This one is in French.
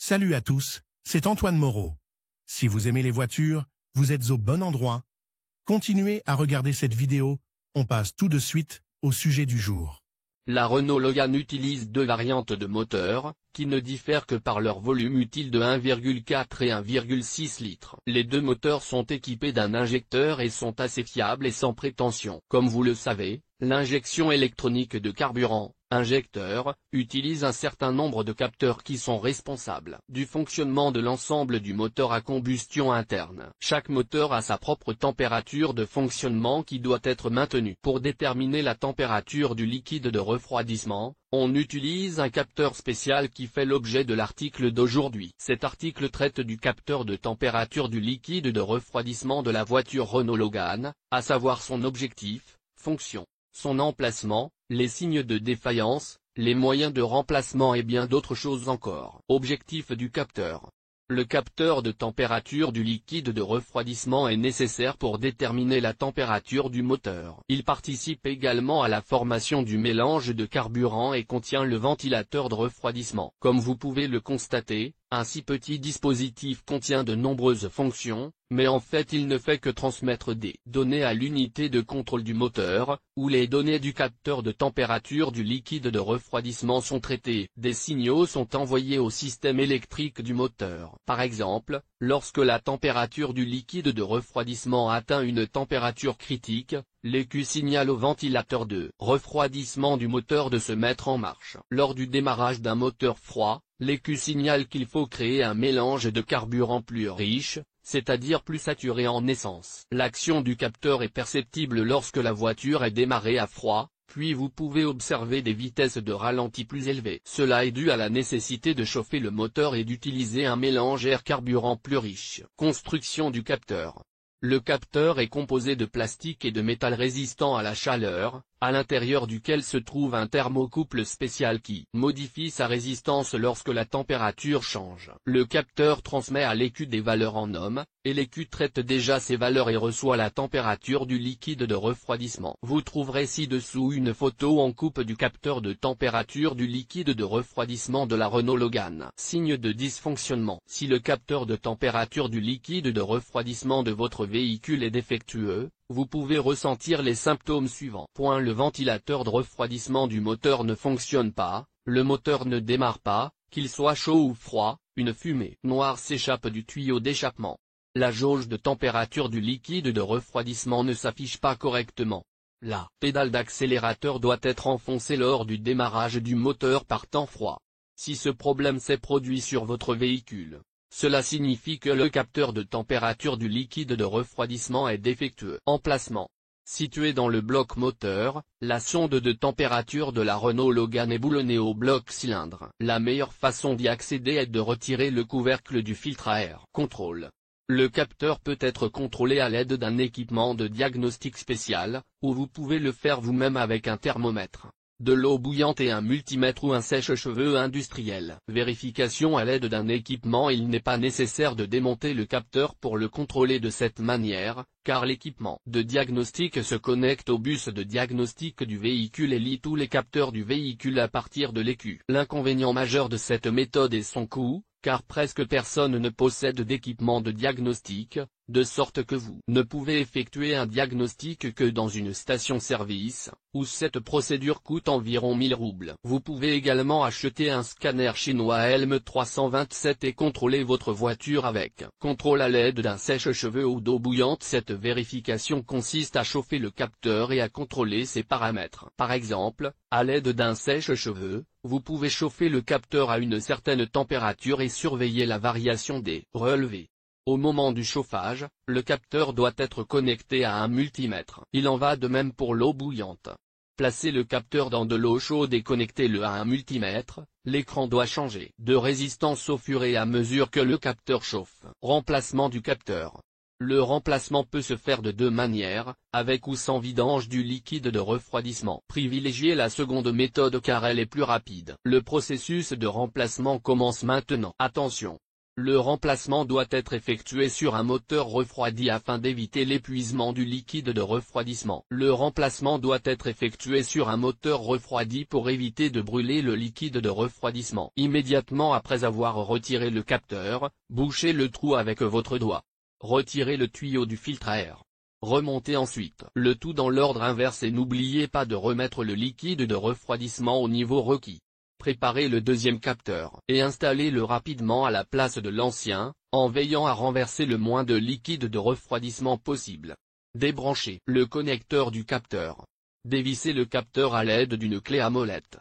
Salut à tous, c'est Antoine Moreau. Si vous aimez les voitures, vous êtes au bon endroit. Continuez à regarder cette vidéo, on passe tout de suite au sujet du jour. La Renault Logan utilise deux variantes de moteur, qui ne diffèrent que par leur volume utile de 1,4 et 1,6 litres. Les deux moteurs sont équipés d'un injecteur et sont assez fiables et sans prétention. Comme vous le savez, l'injection électronique de carburant, injecteur, utilise un certain nombre de capteurs qui sont responsables du fonctionnement de l'ensemble du moteur à combustion interne. Chaque moteur a sa propre température de fonctionnement qui doit être maintenue. Pour déterminer la température du liquide de refroidissement, on utilise un capteur spécial qui fait l'objet de l'article d'aujourd'hui. Cet article traite du capteur de température du liquide de refroidissement de la voiture Renault Logan, à savoir son objectif, fonction, son emplacement, les signes de défaillance, les moyens de remplacement et bien d'autres choses encore. Objectif du capteur. Le capteur de température du liquide de refroidissement est nécessaire pour déterminer la température du moteur. Il participe également à la formation du mélange de carburant et contient le ventilateur de refroidissement. Comme vous pouvez le constater, un si petit dispositif contient de nombreuses fonctions, mais en fait il ne fait que transmettre des données à l'unité de contrôle du moteur, où les données du capteur de température du liquide de refroidissement sont traitées. Des signaux sont envoyés au système électrique du moteur. Par exemple, lorsque la température du liquide de refroidissement atteint une température critique, l'écu signale au ventilateur de refroidissement du moteur de se mettre en marche. Lors du démarrage d'un moteur froid, l'écu signale qu'il faut créer un mélange de carburant plus riche, c'est-à-dire plus saturé en essence. L'action du capteur est perceptible lorsque la voiture est démarrée à froid, puis vous pouvez observer des vitesses de ralenti plus élevées. Cela est dû à la nécessité de chauffer le moteur et d'utiliser un mélange air-carburant plus riche. Construction du capteur. Le capteur est composé de plastique et de métal résistant à la chaleur, à l'intérieur duquel se trouve un thermocouple spécial qui modifie sa résistance lorsque la température change. Le capteur transmet à l'écu des valeurs en ohms, et l'écu traite déjà ces valeurs et reçoit la température du liquide de refroidissement. Vous trouverez ci-dessous une photo en coupe du capteur de température du liquide de refroidissement de la Renault Logan. Signe de dysfonctionnement. Si le capteur de température du liquide de refroidissement de votre véhicule est défectueux, vous pouvez ressentir les symptômes suivants. Le ventilateur de refroidissement du moteur ne fonctionne pas, le moteur ne démarre pas, qu'il soit chaud ou froid, une fumée noire s'échappe du tuyau d'échappement. La jauge de température du liquide de refroidissement ne s'affiche pas correctement. La pédale d'accélérateur doit être enfoncée lors du démarrage du moteur par temps froid. Si ce problème s'est produit sur votre véhicule, cela signifie que le capteur de température du liquide de refroidissement est défectueux. Emplacement. Situé dans le bloc moteur, la sonde de température de la Renault Logan est boulonnée au bloc cylindre. La meilleure façon d'y accéder est de retirer le couvercle du filtre à air. Contrôle. Le capteur peut être contrôlé à l'aide d'un équipement de diagnostic spécial, ou vous pouvez le faire vous-même avec un thermomètre, de l'eau bouillante et un multimètre ou un sèche-cheveux industriel. Vérification à l'aide d'un équipement. Il n'est pas nécessaire de démonter le capteur pour le contrôler de cette manière, car l'équipement de diagnostic se connecte au bus de diagnostic du véhicule et lie tous les capteurs du véhicule à partir de l'écu. L'inconvénient majeur de cette méthode est son coût, car presque personne ne possède d'équipement de diagnostic, de sorte que vous ne pouvez effectuer un diagnostic que dans une station-service, où cette procédure coûte environ 1000 roubles. Vous pouvez également acheter un scanner chinois Helm 327 et contrôler votre voiture avec contrôle à l'aide d'un sèche-cheveux ou d'eau bouillante. Cette vérification consiste à chauffer le capteur et à contrôler ses paramètres. Par exemple, à l'aide d'un sèche-cheveux, vous pouvez chauffer le capteur à une certaine température et surveiller la variation des relevés. Au moment du chauffage, le capteur doit être connecté à un multimètre. Il en va de même pour l'eau bouillante. Placez le capteur dans de l'eau chaude et connectez-le à un multimètre, l'écran doit changer de résistance au fur et à mesure que le capteur chauffe. Remplacement du capteur. Le remplacement peut se faire de deux manières, avec ou sans vidange du liquide de refroidissement. Privilégiez la seconde méthode car elle est plus rapide. Le processus de remplacement commence maintenant. Attention! Le remplacement doit être effectué sur un moteur refroidi afin d'éviter l'épuisement du liquide de refroidissement. Le remplacement doit être effectué sur un moteur refroidi pour éviter de brûler le liquide de refroidissement. Immédiatement après avoir retiré le capteur, bouchez le trou avec votre doigt. Retirez le tuyau du filtre à air. Remontez ensuite le tout dans l'ordre inverse et n'oubliez pas de remettre le liquide de refroidissement au niveau requis. Préparez le deuxième capteur et installez-le rapidement à la place de l'ancien, en veillant à renverser le moins de liquide de refroidissement possible. Débranchez le connecteur du capteur. Dévissez le capteur à l'aide d'une clé à molette.